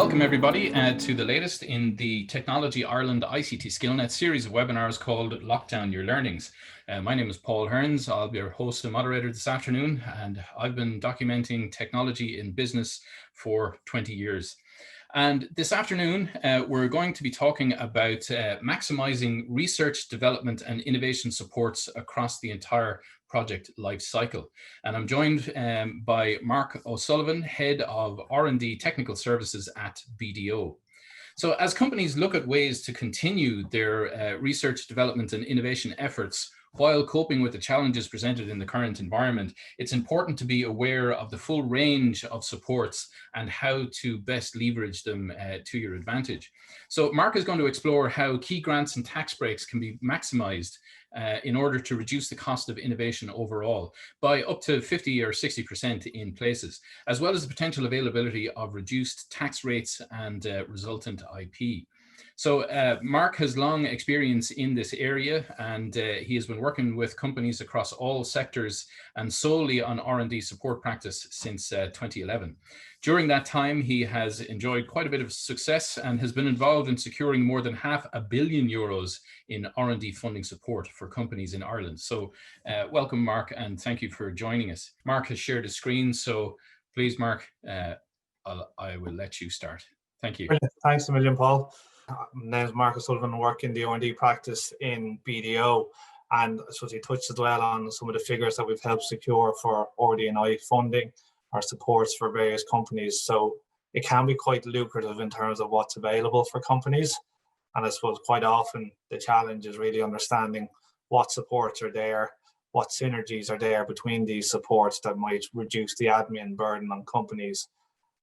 Welcome everybody to the latest in the Technology Ireland ICT Skillnet series of webinars called Lockdown Your Learnings. My name is Paul Hearns. I'll be your host and moderator this afternoon, and I've been documenting technology in business for 20 years. And this afternoon, we're going to be talking about maximising research, development and innovation supports across the entire project life cycle. And I'm joined by Mark O'Sullivan, Head of R&D Technical Services at BDO. So as companies look at ways to continue their research, development and innovation efforts while coping with the challenges presented in the current environment, it's important to be aware of the full range of supports and how to best leverage them to your advantage. So Mark is going to explore how key grants and tax breaks can be maximised in order to reduce the cost of innovation overall by up to 50 or 60% in places, as well as the potential availability of reduced tax rates and resultant IP. So Mark has long experience in this area, and he has been working with companies across all sectors and solely on R&D support practice since 2011. During that time, he has enjoyed quite a bit of success and has been involved in securing more than €500 million in R&D funding support for companies in Ireland. So welcome, Mark, and thank you for joining us. Mark has shared his screen, so please, Mark, I will let you start. Thank you. Brilliant. Thanks a million, Paul. My name is Mark O'Sullivan. I work in the R&D practice in BDO, and I suppose he touched as well on some of the figures that we've helped secure for RD&I funding or supports for various companies. So it can be quite lucrative in terms of what's available for companies. And I suppose quite often the challenge is really understanding what supports are there, what synergies are there between these supports that might reduce the admin burden on companies.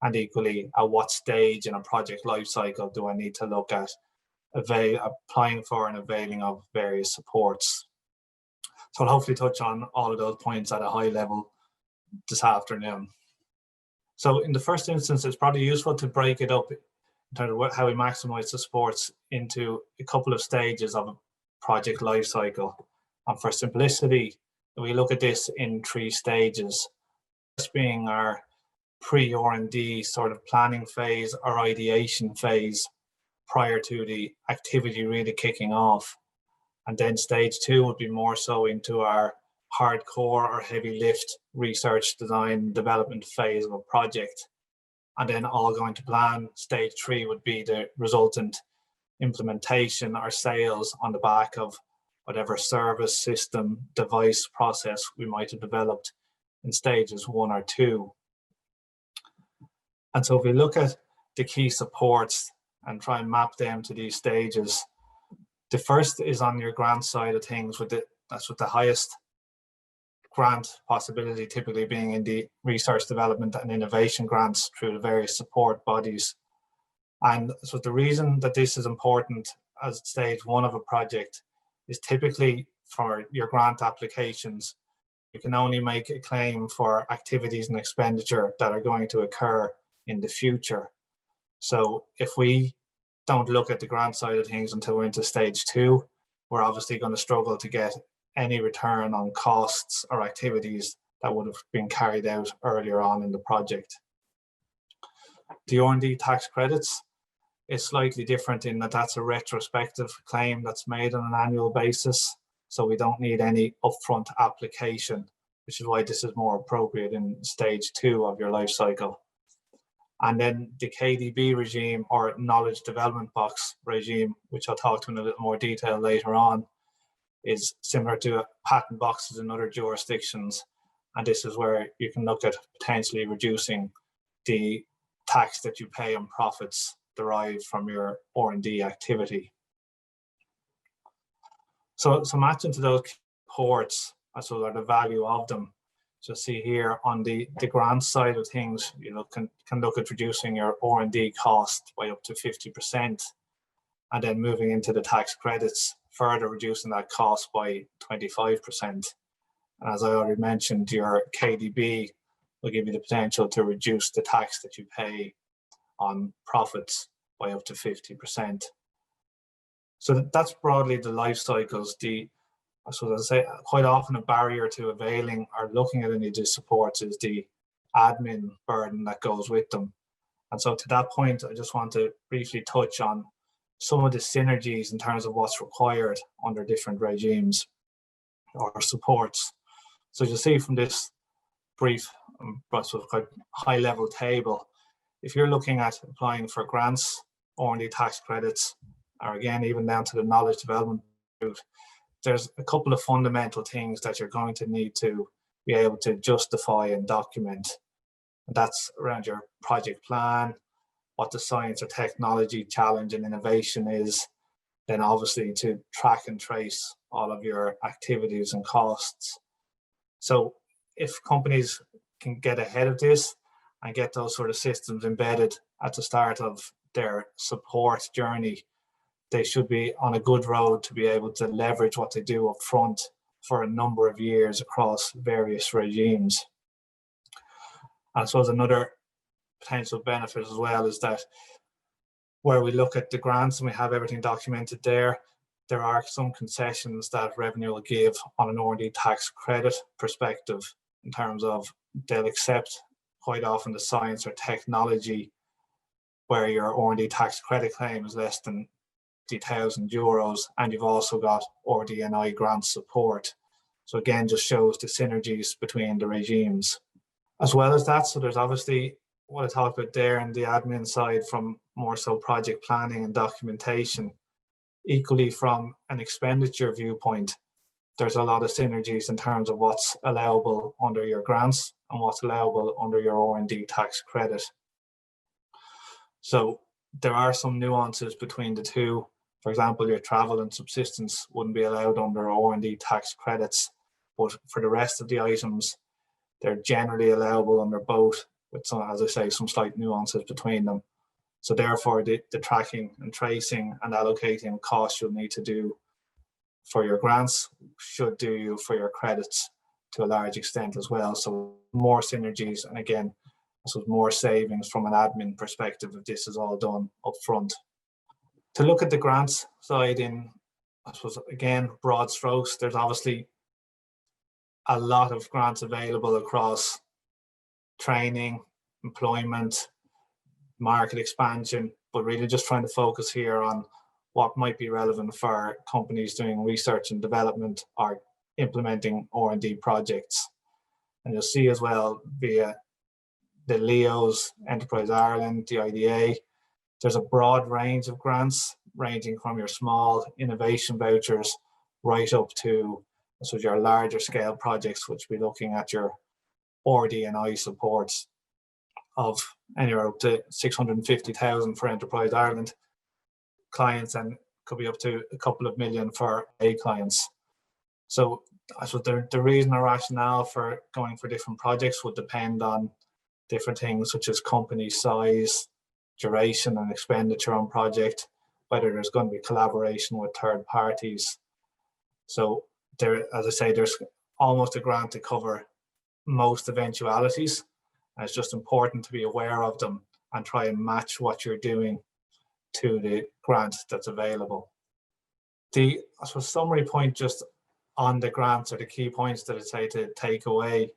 And equally, at what stage in a project lifecycle do I need to look at applying for and availing of various supports? So I'll hopefully touch on all of those points at a high level this afternoon. So in the first instance, it's probably useful to break it up in terms of how we maximise the supports into a couple of stages of a project lifecycle. And for simplicity, we look at this in 3 stages. First being our pre-R&D sort of planning phase or ideation phase prior to the activity really kicking off. And then stage 2 would be more so into our hardcore or heavy lift research, design, development phase of a project. And then all going to plan, stage 3 would be the resultant implementation or sales on the back of whatever service, system, device, process we might have developed in stages 1 or 2. And so if we look at the key supports and try and map them to these stages, the first is on your grant side of things, that's with the highest grant possibility typically being in the research, development and innovation grants through the various support bodies. And so the reason that this is important as stage 1 of a project is typically for your grant applications, you can only make a claim for activities and expenditure that are going to occur in the future. So if we don't look at the grant side of things until we're into stage 2, we're obviously going to struggle to get any return on costs or activities that would have been carried out earlier on in the project. The R&D tax credits is slightly different in that that's a retrospective claim that's made on an annual basis. So we don't need any upfront application, which is why this is more appropriate in stage 2 of your life cycle. And then the KDB regime or knowledge development box regime, which I'll talk to in a little more detail later on, is similar to patent boxes in other jurisdictions. And this is where you can look at potentially reducing the tax that you pay on profits derived from your R&D activity. So matching to those ports, I suppose, are the value of them. So see here on the grant side of things, you can look at reducing your R&D cost by up to 50%, and then moving into the tax credits, further reducing that cost by 25%. And as I already mentioned, your KDB will give you the potential to reduce the tax that you pay on profits by up to 50%. So that's broadly the life cycles. I suppose I say quite often a barrier to availing or looking at any of these supports is the admin burden that goes with them. And so to that point, I just want to briefly touch on some of the synergies in terms of what's required under different regimes or supports. So you'll see from this brief, sort of quite high level table, if you're looking at applying for grants, R&D tax credits, or again, even down to the knowledge development route, there's a couple of fundamental things that you're going to need to be able to justify and document. And that's around your project plan, what the science or technology challenge and innovation is, then obviously to track and trace all of your activities and costs. So if companies can get ahead of this and get those sort of systems embedded at the start of their support journey, they should be on a good road to be able to leverage what they do up front for a number of years across various regimes. And I suppose another potential benefit as well is that where we look at the grants and we have everything documented there, there are some concessions that revenue will give on an R&D tax credit perspective in terms of they'll accept quite often the science or technology where your R&D tax credit claim is less than €50,000, and you've also got RD&I grant support. So again, just shows the synergies between the regimes. As well as that, so there's obviously what I talked about there in the admin side from more so project planning and documentation. Equally from an expenditure viewpoint, there's a lot of synergies in terms of what's allowable under your grants and what's allowable under your R&D tax credit. So there are some nuances between the two. For example, your travel and subsistence wouldn't be allowed under R&D tax credits, but for the rest of the items, they're generally allowable under both, with some, as I say, some slight nuances between them. So therefore, the tracking and tracing and allocating costs you'll need to do for your grants should do you for your credits to a large extent as well. So more synergies, and again, so more savings from an admin perspective if this is all done up front. To look at the grants side in, I suppose, again, broad strokes, there's obviously a lot of grants available across training, employment, market expansion, but really just trying to focus here on what might be relevant for companies doing research and development or implementing R&D projects. And you'll see as well via the LEOs, Enterprise Ireland, the IDA, there's a broad range of grants ranging from your small innovation vouchers right up to so your larger scale projects, which we're looking at your RD&I supports of anywhere up to 650,000 for Enterprise Ireland clients, and could be up to a couple of million for A clients. So I suppose the reason or rationale for going for different projects would depend on different things such as company size, duration and expenditure on project, whether there's going to be collaboration with third parties. So there, as I say, there's almost a grant to cover most eventualities. And it's just important to be aware of them and try and match what you're doing to the grant that's available. The, I suppose, summary point just on the grants, or the key points that I'd say to take away,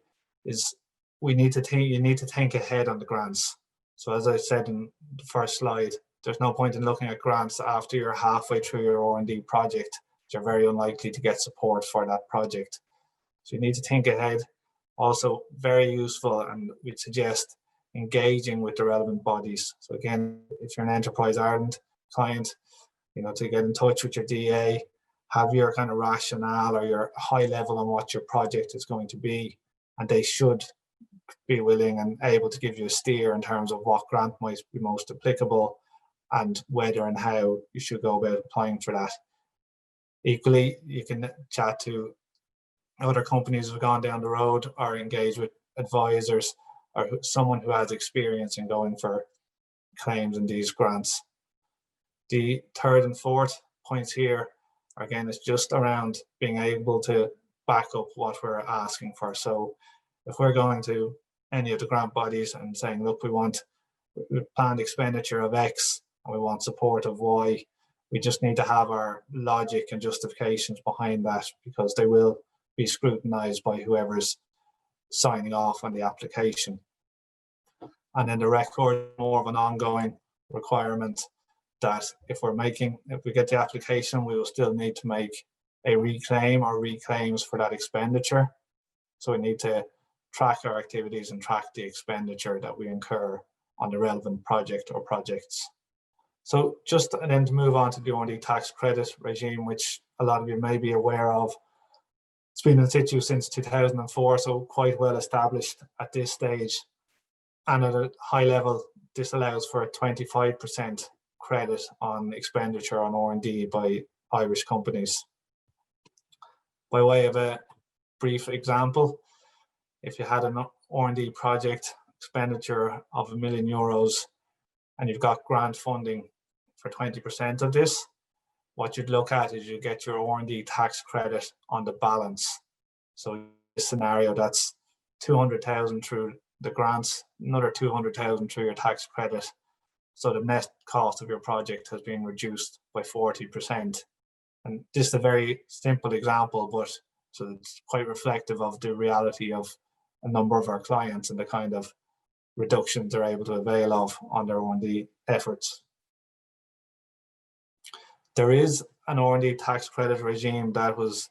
is you need to think ahead on the grants. So as I said in the first slide, there's no point in looking at grants after you're halfway through your R&D project. You're very unlikely to get support for that project. So you need to think ahead. Also very useful, and we'd suggest engaging with the relevant bodies. So again, if you're an Enterprise Ireland client, to get in touch with your DA, have your kind of rationale or your high level on what your project is going to be, and they should be willing and able to give you a steer in terms of what grant might be most applicable and whether and how you should go about applying for that. Equally, you can chat to other companies who have gone down the road or engage with advisors or someone who has experience in going for claims in these grants. The third and fourth points here, again, is just around being able to back up what we're asking for. So if we're going to any of the grant bodies and saying, look, we want planned expenditure of X and we want support of Y, we just need to have our logic and justifications behind that, because they will be scrutinized by whoever's signing off on the application. And then the record, more of an ongoing requirement that if we get the application, we will still need to make a reclaim or reclaims for that expenditure. So we need to track our activities and track the expenditure that we incur on the relevant project or projects. So and then to move on to the R&D tax credit regime, which a lot of you may be aware of. It's been in situ since 2004, so quite well established at this stage. And at a high level, this allows for a 25% credit on expenditure on R&D by Irish companies. By way of a brief example, if you had an R&D project expenditure of €1 million and you've got grant funding for 20% of this, what you'd look at is you get your R&D tax credit on the balance. So in this scenario, that's 200,000 through the grants, another 200,000 through your tax credit. So the net cost of your project has been reduced by 40%. And this is a very simple example, but so it's quite reflective of the reality of a number of our clients and the kind of reductions they're able to avail of on their R&D efforts. There is an R&D tax credit regime that was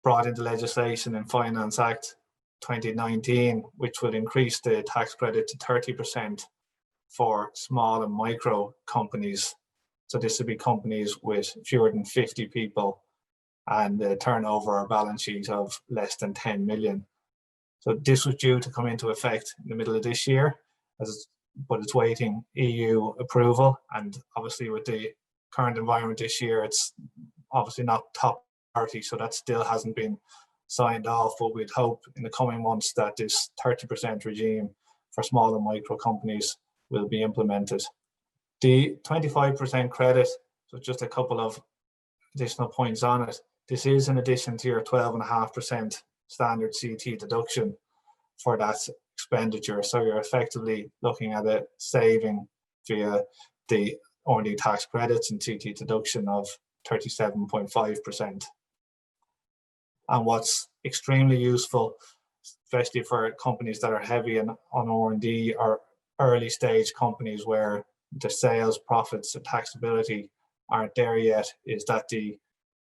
brought into legislation in Finance Act 2019, which would increase the tax credit to 30% for small and micro companies. So this would be companies with fewer than 50 people and a turnover or balance sheet of less than 10 million. So this was due to come into effect in the middle of this year, but it's waiting EU approval. And obviously with the current environment this year, it's obviously not top priority, so that still hasn't been signed off, but we'd hope in the coming months that this 30% regime for small and micro companies will be implemented. The 25% credit, so just a couple of additional points on it. This is in addition to your 12.5% standard CT deduction for that expenditure. So you're effectively looking at a saving via the R&D tax credits and CT deduction of 37.5%. And what's extremely useful, especially for companies that are heavy on R&D or early stage companies where the sales, profits, and taxability aren't there yet, is that the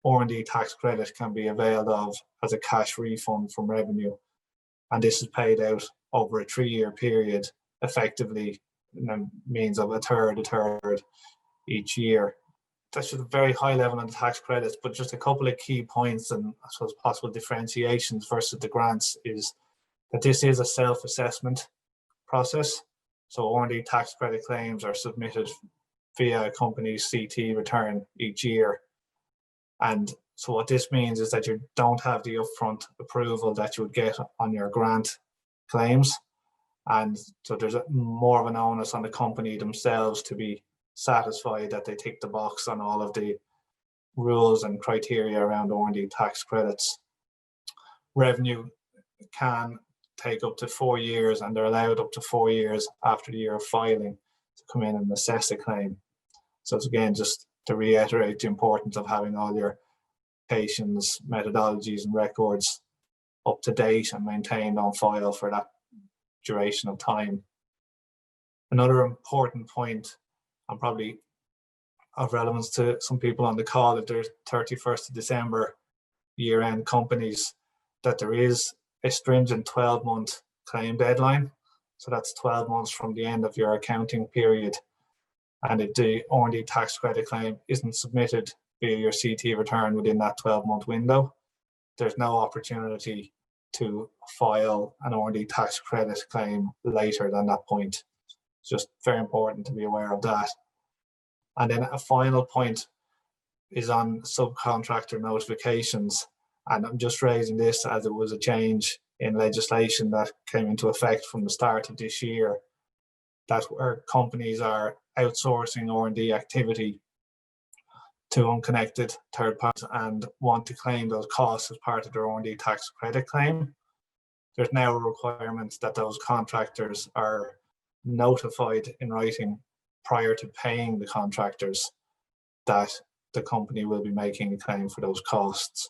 R&D tax credit can be availed of as a cash refund from revenue. And this is paid out over a 3-year period, effectively in the means of a third each year. That's just a very high level on the tax credits, but just a couple of key points and I suppose possible differentiations versus the grants is that this is a self-assessment process. So R&D tax credit claims are submitted via a company's CT return each year. And so what this means is that you don't have the upfront approval that you would get on your grant claims. And so there's more of an onus on the company themselves to be satisfied that they tick the box on all of the rules and criteria around R&D tax credits. Revenue can take up to 4 years, and they're allowed up to 4 years after the year of filing to come in and assess a claim. So it's again just to reiterate the importance of having all your applications, methodologies and records up to date and maintained on file for that duration of time. Another important point, and probably of relevance to some people on the call, if they're 31st of December year-end companies, that there is a stringent 12-month claim deadline. So that's 12 months from the end of your accounting period. And if the R&D tax credit claim isn't submitted via your CT return within that 12-month window, there's no opportunity to file an R&D tax credit claim later than that point. It's just very important to be aware of that. And then a final point is on subcontractor notifications. And I'm just raising this as it was a change in legislation that came into effect from the start of this year, that where companies are outsourcing R&D activity to unconnected third parties and want to claim those costs as part of their R&D tax credit claim. There's now a requirement that those contractors are notified in writing prior to paying the contractors that the company will be making a claim for those costs.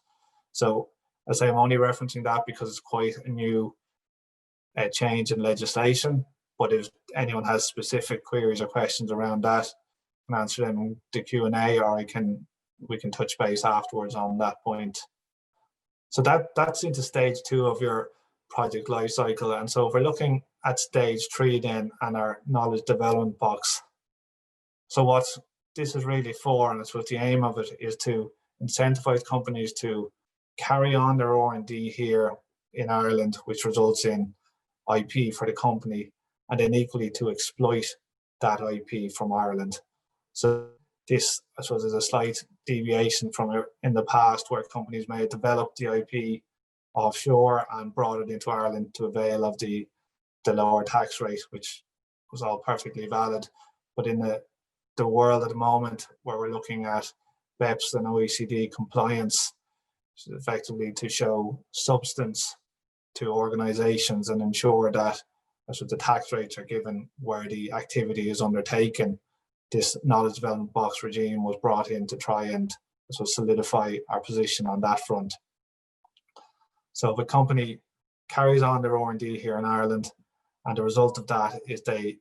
So I say I'm only referencing that because it's quite a new change in legislation. But if anyone has specific queries or questions around that, I can answer them in the Q&A, or we can touch base afterwards on that point. So that's into stage 2 of your project lifecycle. And so if we're looking at stage 3 then, and our knowledge development box. So what this is really for, and it's what the aim of it is, to incentivize companies to carry on their R&D here in Ireland, which results in IP for the company, and then equally to exploit that IP from Ireland. So this, I suppose, is a slight deviation from in the past, where companies may have developed the IP offshore and brought it into Ireland to avail of the lower tax rate, which was all perfectly valid. But in the world at the moment, where we're looking at BEPS and OECD compliance, effectively to show substance to organizations and ensure that the tax rates are given where the activity is undertaken, this knowledge development box regime was brought in to try and solidify our position on that front. So if a company carries on their R&D here in Ireland, and the result of that is they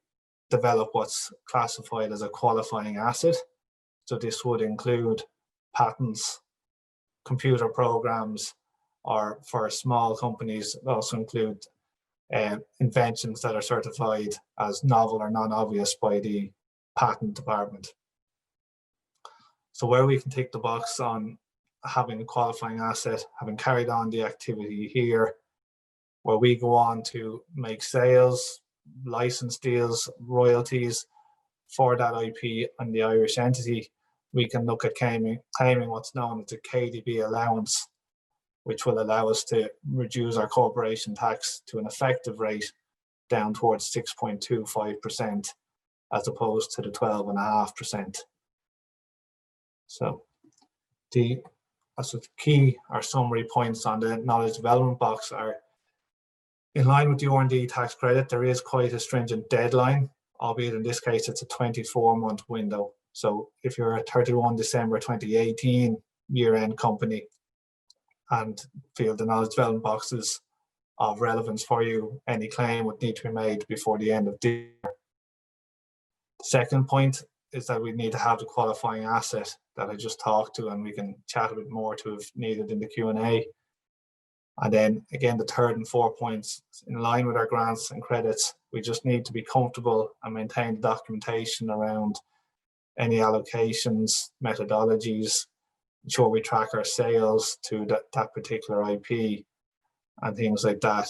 develop what's classified as a qualifying asset, so this would include patents, computer programs, or for small companies, it also include inventions that are certified as novel or non-obvious by the patent department. So where we can tick the box on having a qualifying asset, having carried on the activity here, where we go on to make sales, license deals, royalties for that IP and the Irish entity, we can look at claiming what's known as the KDB allowance, which will allow us to reduce our corporation tax to an effective rate down towards 6.25%, as opposed to the 12.5%. So the key or summary points on the knowledge development box are, in line with the R&D tax credit, there is quite a stringent deadline, albeit in this case it's a 24-month window. So if you're a 31 December 2018 year-end company and feel the knowledge development box is of relevance for you, any claim would need to be made before the end of the year. The second point is that we need to have the qualifying asset that I just talked to, and we can chat a bit more to if needed in the Q&A. And then again, the third and fourth points, in line with our grants and credits, we just need to be comfortable and maintain the documentation around any allocations, methodologies, ensure we track our sales to that particular IP and things like that.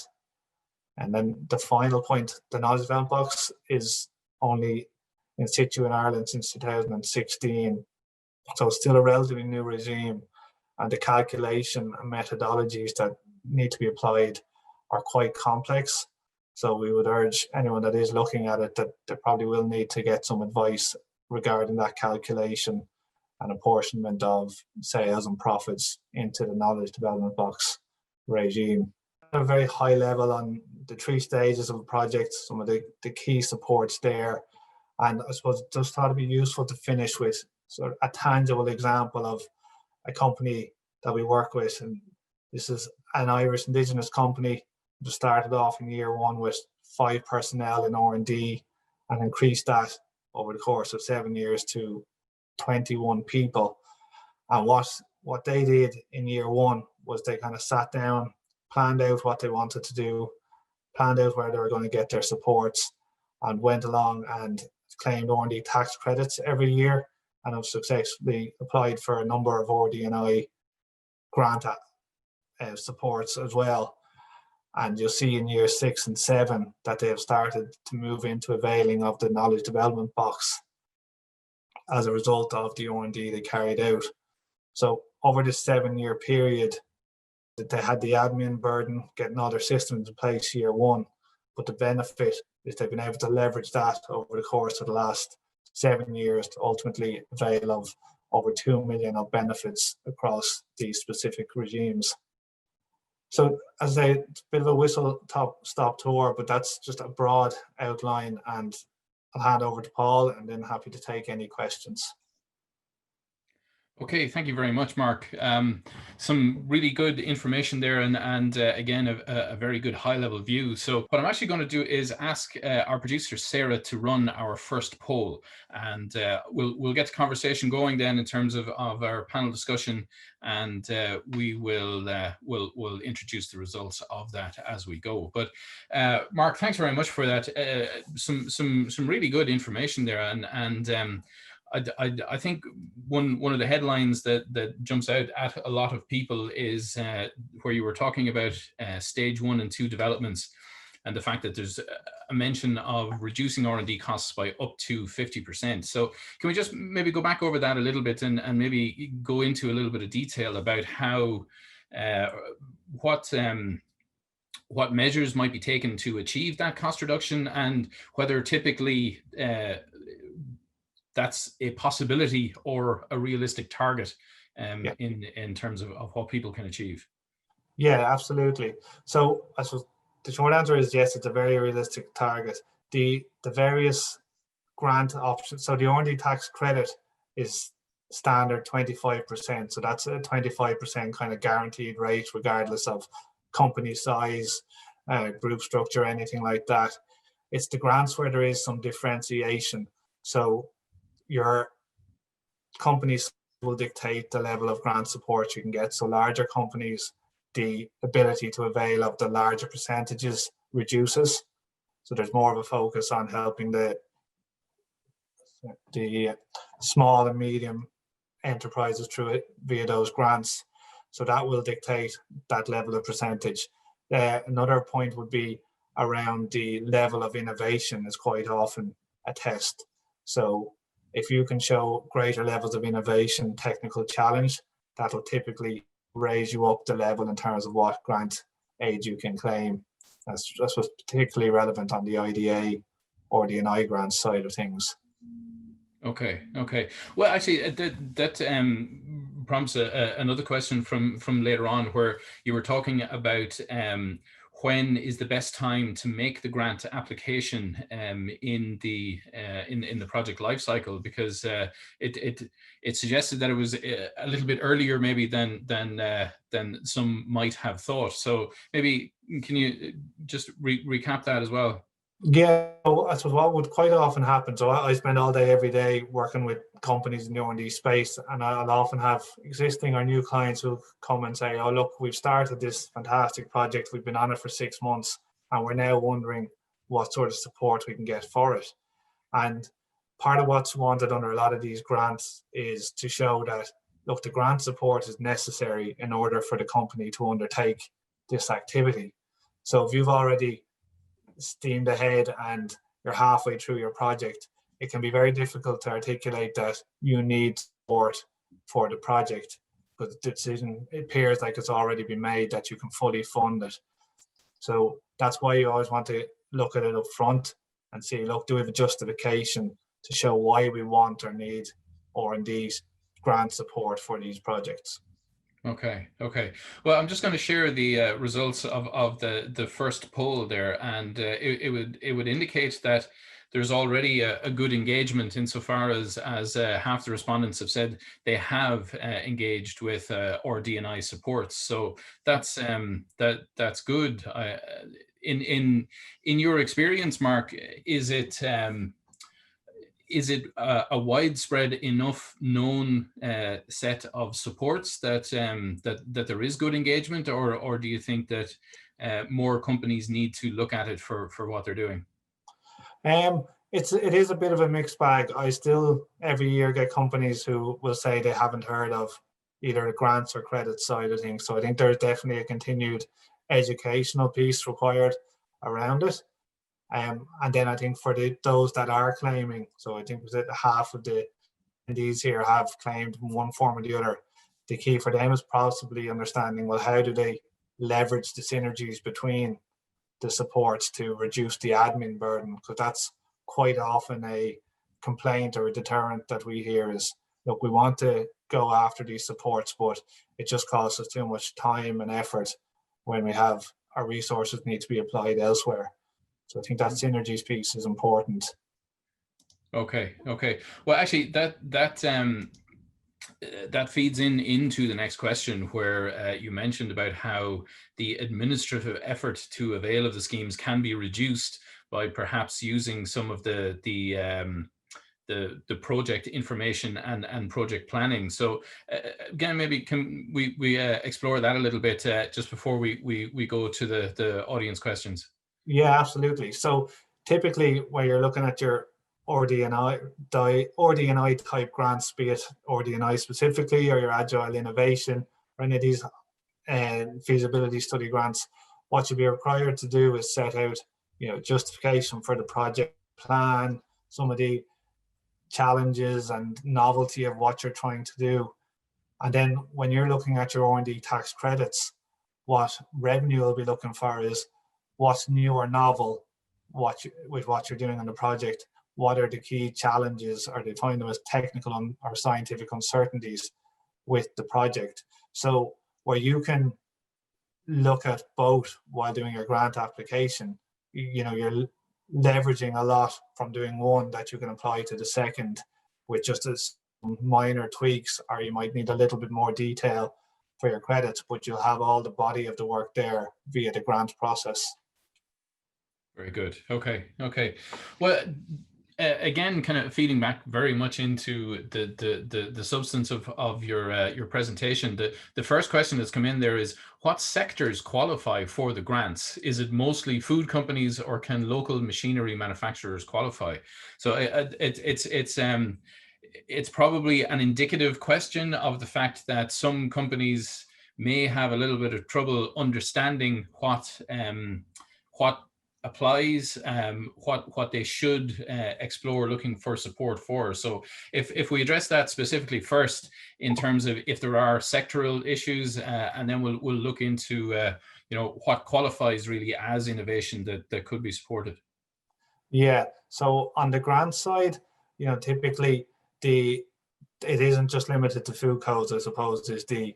And then the final point, the knowledge development box is only in situ in Ireland since 2016. So it's still a relatively new regime, and the calculation and methodologies that need to be applied are quite complex. So we would urge anyone that is looking at it that they probably will need to get some advice regarding that calculation and apportionment of sales and profits into the knowledge development box regime. At a very high level on the 3 stages of a project, some of the key supports there. And I suppose it just thought it'd be useful to finish with sort of a tangible example of a company that we work with. And this is an Irish Indigenous company that started off in year 1 with 5 personnel in R&D and increased that over the course of 7 years to 21 people. And what they did in year 1 was they kind of sat down, planned out what they wanted to do, planned out where they were going to get their supports, and went along and claimed R&D tax credits every year, and have successfully applied for a number of RD&I grant supports as well. And you'll see in year 6 and 7 that they have started to move into availing of the knowledge development box as a result of the R&D they carried out. So over this 7-year period, that they had the admin burden, getting all their systems in place year 1, but the benefit is they've been able to leverage that over the course of the last 7 years to ultimately avail of over 2 million of benefits across these specific regimes. So as a bit of a whistle-stop tour, but that's just a broad outline, and I'll hand over to Paul and then happy to take any questions. Okay, thank you very much, Mark. Some really good information there, and again, a very good high-level view. So what I'm actually going to do is ask our producer, Sarah, to run our first poll, and we'll get the conversation going then in terms of our panel discussion, and we'll introduce the results of that as we go. But Mark, thanks very much for that. Some really good information there, and I think one of the headlines that jumps out at a lot of people is where you were talking about stage 1 and 2 developments, and the fact that there's a mention of reducing R&D costs by up to 50%. So can we just maybe go back over that a little bit and maybe go into a little bit of detail about how what measures might be taken to achieve that cost reduction, and whether typically that's a possibility or a realistic target in terms of what people can achieve? Yeah, absolutely. So I suppose the short answer is yes, it's a very realistic target. The various grant options, so the R&D tax credit is standard 25%. So that's a 25% kind of guaranteed rate, regardless of company size, group structure, anything like that. It's the grants where there is some differentiation. So your companies will dictate the level of grant support you can get. So larger companies, the ability to avail of the larger percentages reduces. So there's more of a focus on helping the small and medium enterprises through it via those grants. So that will dictate that level of percentage. Another point would be around the level of innovation is quite often a test. So if you can show greater levels of innovation, technical challenge, that'll typically raise you up the level in terms of what grant aid you can claim. That's what's particularly relevant on the IDA or the RD&I grant side of things. Okay. Well, actually, that prompts another question from later on, where you were talking about when is the best time to make the grant application in the project lifecycle, because it suggested that it was a little bit earlier maybe than some might have thought. So maybe can you just recap that as well? Yeah, I suppose what would quite often happen, so I spend all day every day working with companies in the R&D space, and I'll often have existing or new clients who come and say, oh look, we've started this fantastic project, we've been on it for 6 months, and we're now wondering what sort of support we can get for it. And part of what's wanted under a lot of these grants is to show that, look, the grant support is necessary in order for the company to undertake this activity. So if you've already steamed ahead and you're halfway through your project, it can be very difficult to articulate that you need support for the project, because the decision, it appears like it's already been made that you can fully fund it. So that's why you always want to look at it up front and see, look, do we have a justification to show why we want or need R&D grant support for these projects? Okay. Well, I'm just going to share the results of the first poll there, and it would indicate that there's already a good engagement, insofar as half the respondents have said they have engaged with RD&I supports. So that's good. In your experience, Mark, is it a widespread enough known set of supports that there is good engagement, or do you think that more companies need to look at it for what they're doing? It is a bit of a mixed bag. I still every year get companies who will say they haven't heard of either the grants or credit side of things. So I think there's definitely a continued educational piece required around it. And then I think for those that are claiming, so I think that half of the attendees here have claimed in one form or the other. The key for them is possibly understanding, well, how do they leverage the synergies between the supports to reduce the admin burden? Because that's quite often a complaint or a deterrent that we hear is, look, we want to go after these supports, but it just costs us too much time and effort when we have our resources need to be applied elsewhere. So I think that synergies piece is important. Okay. Well, actually, that that feeds into the next question, where you mentioned about how the administrative effort to avail of the schemes can be reduced by perhaps using some of the project information and project planning. So again, maybe can we explore that a little bit just before we go to the audience questions? Yeah, absolutely. So typically where you're looking at your RD&I type grants, be it RD&I specifically or your agile innovation or any of these feasibility study grants, what you'll be required to do is set out, justification for the project plan, some of the challenges and novelty of what you're trying to do. And then when you're looking at your R&D tax credits, what revenue you'll be looking for is what's new or novel with what you're doing on the project. What are the key challenges, or they find them as technical or scientific uncertainties with the project. So where you can look at both while doing your grant application, you're leveraging a lot from doing one that you can apply to the second with just as minor tweaks, or you might need a little bit more detail for your credits, but you'll have all the body of the work there via the grant process. Very good. Okay. Well, again, kind of feeding back very much into the substance of your presentation. The first question that's come in there is, what sectors qualify for the grants? Is it mostly food companies, or can local machinery manufacturers qualify? So it's probably an indicative question of the fact that some companies may have a little bit of trouble understanding what applies, what they should explore looking for support for. So if we address that specifically first in terms of if there are sectoral issues, and then we'll look into what qualifies really as innovation that could be supported. Yeah, so on the grant side, typically it isn't just limited to food codes, I suppose, is the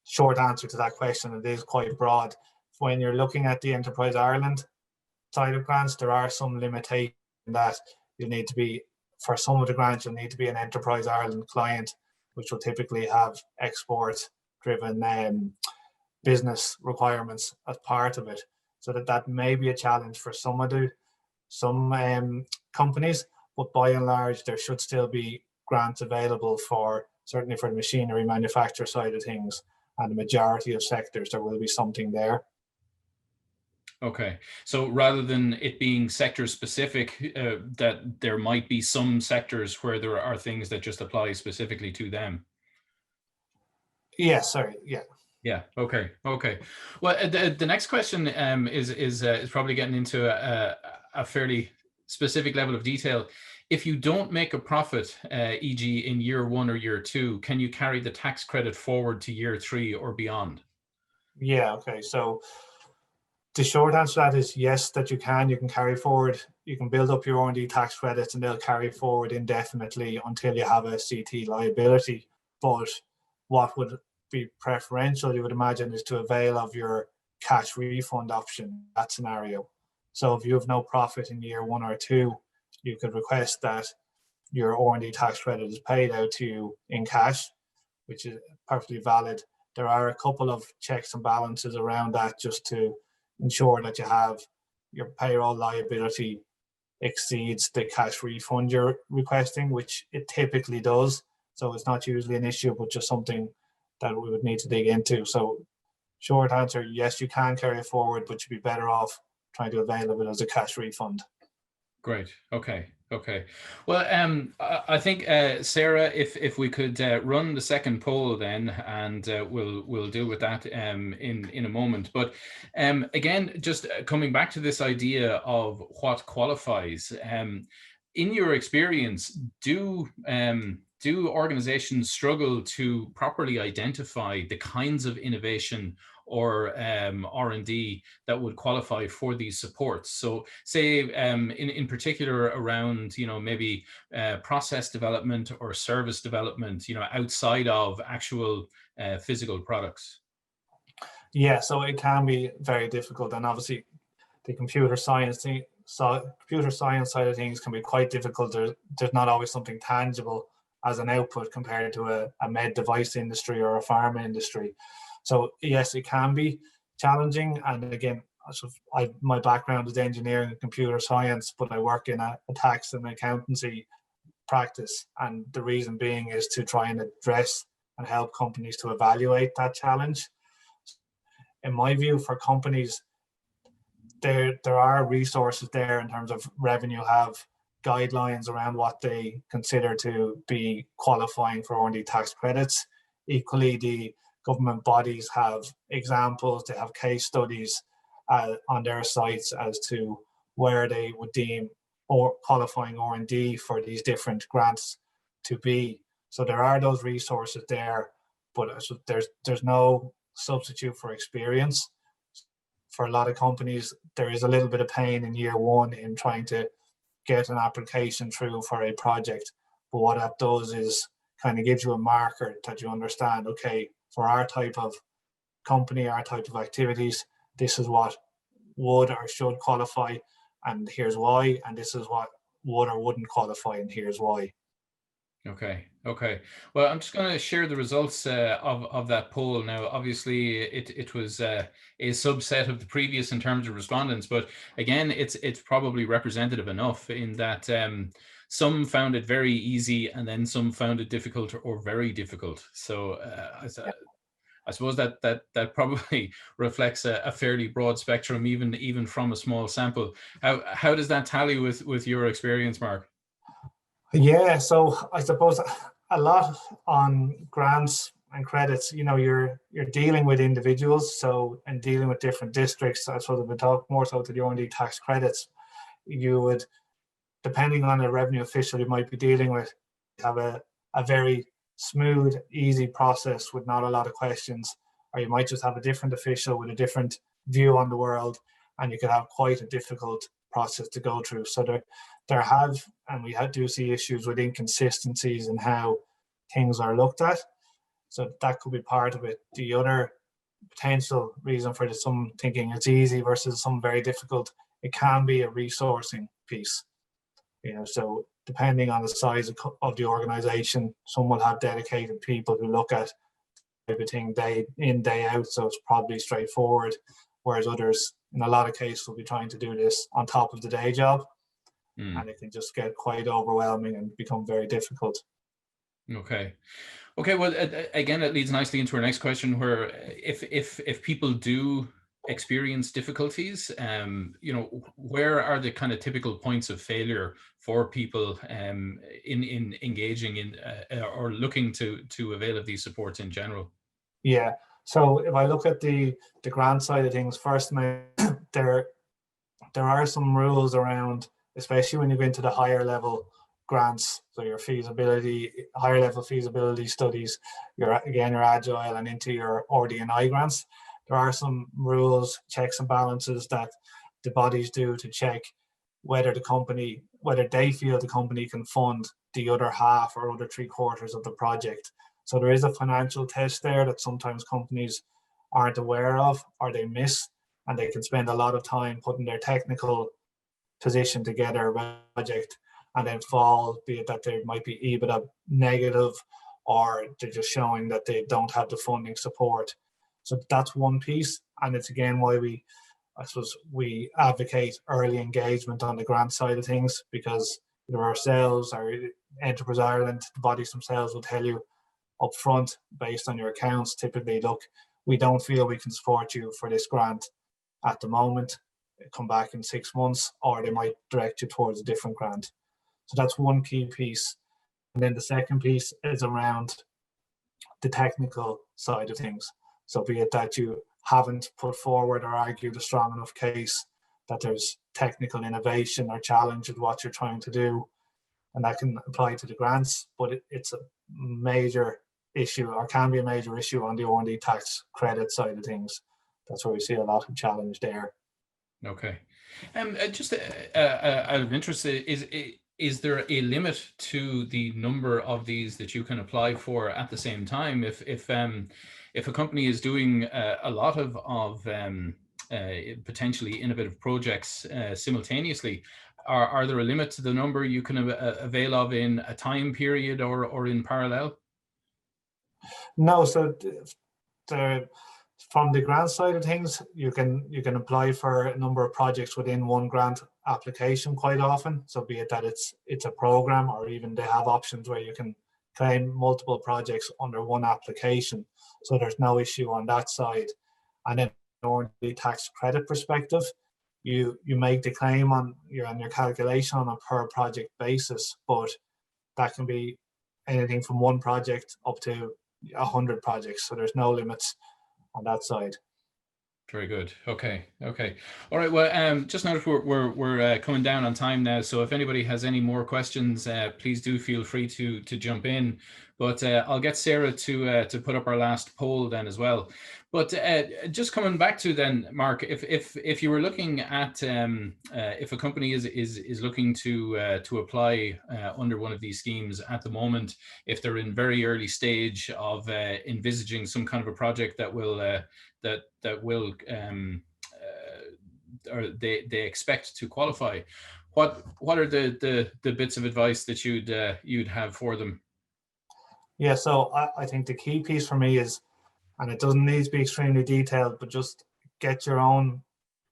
short answer to that question. It is quite broad. When you're looking at the Enterprise Ireland side of grants, there are some limitations that you need to be, for some of the grants, you'll need to be an Enterprise Ireland client, which will typically have export-driven business requirements as part of it. So that may be a challenge for some companies, but by and large, there should still be grants available certainly for the machinery manufacturer side of things, and the majority of sectors, there will be something there. Okay, so rather than it being sector specific, that there might be some sectors where there are things that just apply specifically to them. Yeah, sorry, yeah. Yeah. Okay. Well, the next question is probably getting into a fairly specific level of detail. If you don't make a profit, e.g., in year 1 or year 2, can you carry the tax credit forward to year 3 or beyond? Yeah. Okay. So the short answer to that is yes, that you can carry forward. You can build up your R&D tax credits and they'll carry forward indefinitely until you have a CT liability. But what would be preferential, you would imagine, is to avail of your cash refund option in that scenario. So if you have no profit in year 1 or 2, you could request that your R&D tax credit is paid out to you in cash, which is perfectly valid. There are a couple of checks and balances around that just to ensure that you have your payroll liability exceeds the cash refund you're requesting, which it typically does. So it's not usually an issue, but just something that we would need to dig into. So short answer, yes, you can carry it forward, but you'd be better off trying to avail of it as a cash refund. Great. Okay. Well, I think Sarah, if we could run the second poll then, and we'll deal with that in a moment. But again, just coming back to this idea of what qualifies, in your experience, do organizations struggle to properly identify the kinds of innovation or R&D that would qualify for these supports? So say in particular around, maybe process development or service development, outside of actual physical products. Yeah, so it can be very difficult, and obviously the computer science side of things can be quite difficult. There's not always something tangible as an output compared to a med device industry or a pharma industry. So yes, it can be challenging. And again, my background is engineering and computer science, but I work in a tax and accountancy practice. And the reason being is to try and address and help companies to evaluate that challenge. In my view, for companies, there are resources there in terms of revenue, have guidelines around what they consider to be qualifying for R&D tax credits. Equally, the government bodies have examples, they have case studies on their sites as to where they would deem or qualifying R&D for these different grants to be. So there are those resources there, but there's no substitute for experience. For a lot of companies, there is a little bit of pain in year one in trying to get an application through for a project. But what that does is kind of gives you a marker that you understand, okay, for our type of company, our type of activities, this is what would or should qualify, and here's why, and this is what would or wouldn't qualify, and here's why. Okay. Well, I'm just going to share the results of that poll now. Obviously, it was a subset of the previous in terms of respondents, but again, it's probably representative enough in that some found it very easy, and then some found it difficult or very difficult. So I suppose that probably reflects a fairly broad spectrum, even from a small sample. How does that tally with your experience, Mark? Yeah, so I suppose a lot on grants and credits, you're dealing with individuals, so and dealing with different districts. I suppose if we talk more so to the R&D tax credits, you would, depending on the revenue official you might be dealing with, have a very smooth, easy process with not a lot of questions, or you might just have a different official with a different view on the world, and you could have quite a difficult process to go through. So there have, and we do see issues with inconsistencies in how things are looked at. So that could be part of it. The other potential reason for some thinking it's easy versus some very difficult, it can be a resourcing piece. So depending on the size of the organization, some will have dedicated people who look at everything day in, day out, so it's probably straightforward, whereas others, in a lot of cases, will be trying to do this on top of the day job, and it can just get quite overwhelming and become very difficult. Okay. Well, again, it leads nicely into our next question, where if people do experience difficulties, where are the kind of typical points of failure for people in engaging in or looking to avail of these supports in general? Yeah. So if I look at the grant side of things first, there are some rules around, especially when you go into the higher level grants, so your higher level feasibility studies, your agile and into your RD&I grants. There are some rules, checks and balances that the bodies do to check whether they feel the company can fund the other half or other 3/4 of the project. So there is a financial test there that sometimes companies aren't aware of or they miss, and they can spend a lot of time putting their technical position together a project and then fall, be it that there might be EBITDA negative or they're just showing that they don't have the funding support. So that's one piece, and it's again why we advocate early engagement on the grant side of things, because either ourselves or Enterprise Ireland, the bodies themselves will tell you up front, based on your accounts, typically, look, we don't feel we can support you for this grant at the moment, come back in 6 months, or they might direct you towards a different grant. So that's one key piece. And then the second piece is around the technical side of things. So be it that you haven't put forward or argued a strong enough case that there's technical innovation or challenge with what you're trying to do, and that can apply to the grants, but it's a major issue, or can be a major issue, on the R&D tax credit side of things. That's where we see a lot of challenge there. Okay. Just out of interest, is there a limit to the number of these that you can apply for at the same time? If a company is doing a lot of potentially innovative projects simultaneously, are there a limit to the number you can avail of in a time period or in parallel? No, so from the grant side of things, you can apply for a number of projects within one grant application quite often. So be it that it's a program, or even they have options where you can claim multiple projects under one application. So there's no issue on that side. And then on the tax credit perspective, you make the claim on your calculation on a per project basis, but that can be anything from one project up to 100 projects. So there's no limits on that side. Very good. Okay. All right. Well, just notice we're coming down on time now. So if anybody has any more questions, please do feel free to jump in. But I'll get Sarah to put up our last poll then as well. But just coming back to then, Mark, if you were looking at if a company is looking to apply under one of these schemes at the moment, if they're in very early stage of envisaging some kind of a project that will or they expect to qualify, what are the bits of advice that you'd have for them? Yeah, so I think the key piece for me is, and it doesn't need to be extremely detailed, but just get your own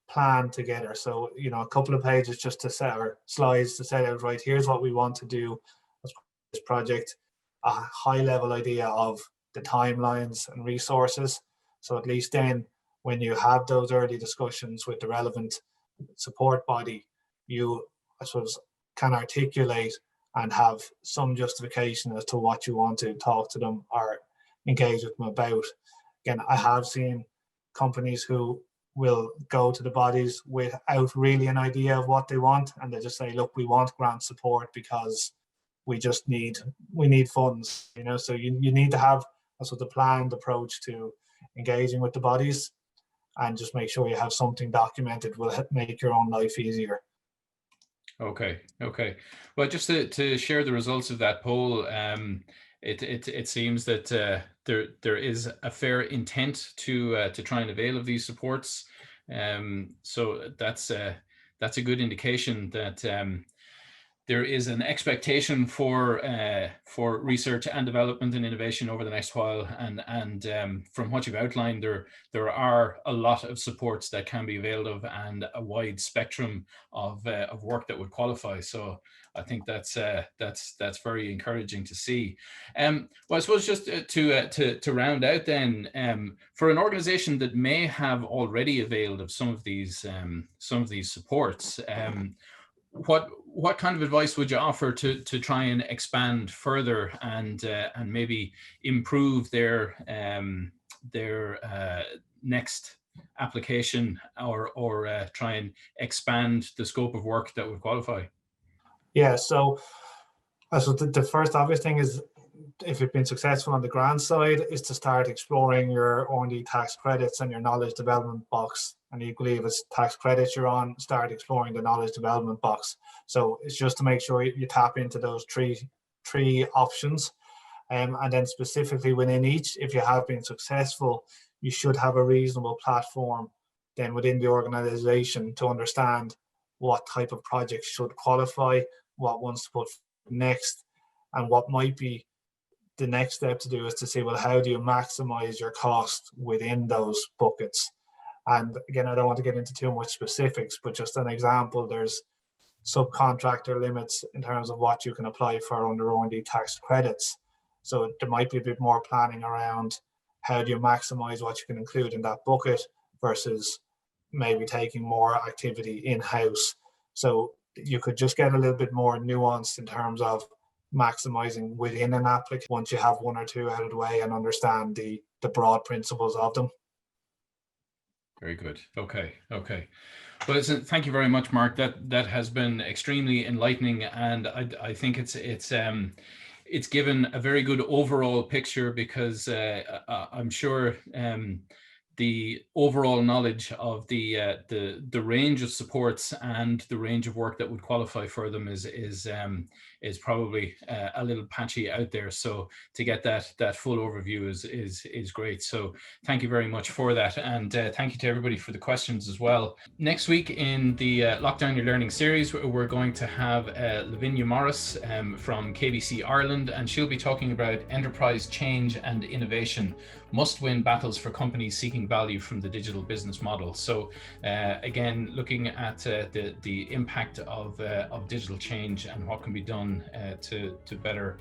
plan together. So, a couple of pages just to set, or slides to set out, right, here's what we want to do as this project, a high level idea of the timelines and resources. So at least then, when you have those early discussions with the relevant support body, you, I suppose, can articulate and have some justification as to what you want to talk to them or engage with them about. Again, I have seen companies who will go to the bodies without really an idea of what they want, and they just say, look, we want grant support because we need funds, so you need to have a sort of planned approach to engaging with the bodies, and just make sure you have something documented will make your own life easier. Okay. Well, just to share the results of that poll, it seems that there is a fair intent to try and avail of these supports. So that's a good indication that there is an expectation for research and development and innovation over the next while, and from what you've outlined, there are a lot of supports that can be availed of, and a wide spectrum of work that would qualify. So I think that's very encouraging to see. Well, I suppose just to round out then, for an organization that may have already availed of some of these supports, what kind of advice would you offer to try and expand further and maybe improve their next application, or try and expand the scope of work that would qualify? Yeah, so the first obvious thing is, if you've been successful on the grant side, is to start exploring your R&D tax credits and your knowledge development box. And equally, if it's tax credits you're on, start exploring the knowledge development box. So it's just to make sure you tap into those three options. And then specifically within each, if you have been successful, you should have a reasonable platform then within the organization to understand what type of projects should qualify, what ones to put next, and what might be the next step to do is to say, well, how do you maximize your cost within those buckets? And again, I don't want to get into too much specifics, but just an example, there's subcontractor limits in terms of what you can apply for under R&D tax credits. So there might be a bit more planning around how do you maximize what you can include in that bucket versus maybe taking more activity in-house. So you could just get a little bit more nuanced in terms of maximizing within an application once you have one or two out of the way and understand the broad principles of them. Very good. Okay. Well, listen, thank you very much, Mark. That has been extremely enlightening, and I think it's given a very good overall picture, because I'm sure the overall knowledge of the range of supports and the range of work that would qualify for them is is probably a little patchy out there. So to get that full overview is great. So thank you very much for that, and thank you to everybody for the questions as well. Next week in the Lockdown Your Learning series, we're going to have Lavinia Morris from KBC Ireland, and she'll be talking about enterprise change and innovation, must-win battles for companies seeking value from the digital business model. So again, looking at the impact of digital change and what can be done to better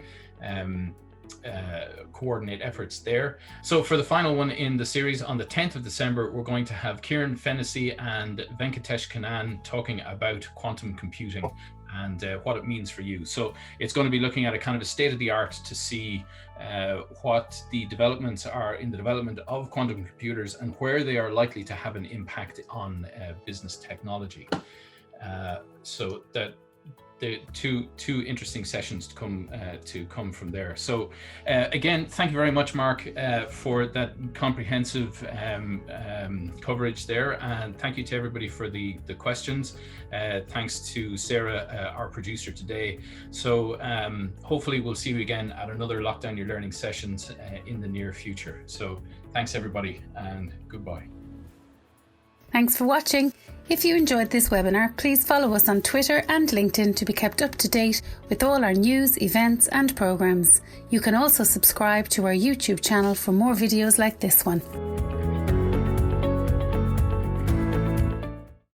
coordinate efforts there. So for the final one in the series on the 10th of December, we're going to have Kieran Fennessy and Venkatesh Kannan talking about quantum computing and what it means for you. So it's going to be looking at a kind of a state of the art to see what the developments are in the development of quantum computers and where they are likely to have an impact on business technology. So that the two interesting sessions to come from there. So again, thank you very much, Mark, for that comprehensive coverage there, and thank you to everybody for the questions. Thanks to Sarah, our producer today. So hopefully we'll see you again at another Lockdown Your Learning sessions in the near future. So thanks everybody, and goodbye. Thanks for watching. If you enjoyed this webinar, please follow us on Twitter and LinkedIn to be kept up to date with all our news, events and programs. You can also subscribe to our YouTube channel for more videos like this one.